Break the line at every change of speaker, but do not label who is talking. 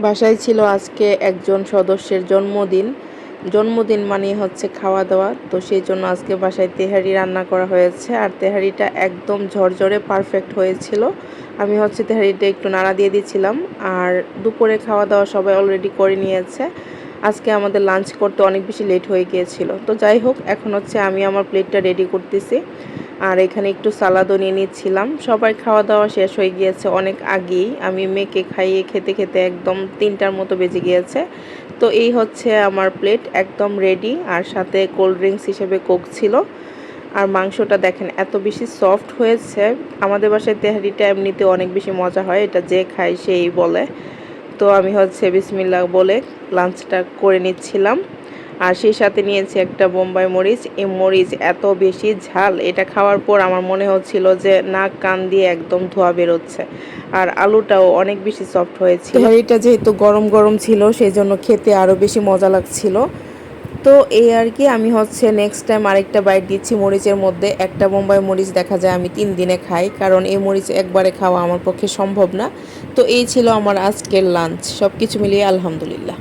বাসায় ছিল আজকে একজন সদস্যের জন্মদিন। জন্মদিন মানেই হচ্ছে খাওয়া দাওয়া। তো সেই জন্য আজকে বাসায় তেহারি রান্না করা হয়েছে। আর তেহারিটা একদম ঝরঝরে পারফেক্ট হয়েছিল। আমি হচ্ছে তেহারিটা একটু নাড়া দিয়ে দিচ্ছিলাম। আর দুপুরে খাওয়া দাওয়া সবাই অলরেডি করে নিয়েছে। আজকে আমাদের লাঞ্চ করতে অনেক বেশি লেট হয়ে গিয়েছিল। তো যাই হোক, এখন হচ্ছে আমি আমার প্লেটটা রেডি করতেছি। আর এখানে একটু সালাদও নিয়ে নিচ্ছিলাম। সবাই খাওয়া দাওয়া শেষ হয়ে গিয়েছে অনেক আগেই। আমি মেয়েকে খাইয়ে খেতে খেতে একদম 3টার মতো বেজে গিয়েছে। তো এই হচ্ছে আমার প্লেট একদম রেডি, আর সাথে কোল্ড ড্রিঙ্কস হিসেবে কোক ছিল। আর মাংসটা দেখেন এত বেশি সফট হয়েছে। আমাদের বাসায় তেহারিটা এমনিতে অনেক বেশি মজা হয়, এটা যে খায় সেই বলে। তো আমি হচ্ছে বিসমিল্লাহ বলে লাঞ্চটা করে নিচ্ছিলাম। আর সেই সাথে নিয়েছি একটা বোম্বাই মরিচ। এই মরিচ এত বেশি ঝাল, এটা খাওয়ার পর আমার মনে হচ্ছিল যে নাক কান দিয়ে একদম ধোঁয়া বেরোচ্ছে। আর আলুটাও অনেক বেশি সফট হয়েছিল। তেহারিটা যেহেতু গরম গরম ছিল সেই জন্য খেতে আরও বেশি মজা লাগছিল। তো এই আর কি, আমি হচ্ছে নেক্সট টাইম আরেকটা বাইট দিচ্ছি মরিচের মধ্যে। একটা বোম্বাই মরিচ দেখা যায় আমি 3 দিনে খাই, কারণ এই মরিচ একবারে খাওয়া আমার পক্ষে সম্ভব না। তো এই ছিল আমার আজকের লাঞ্চ। সব কিছু মিলিয়ে আলহামদুলিল্লাহ।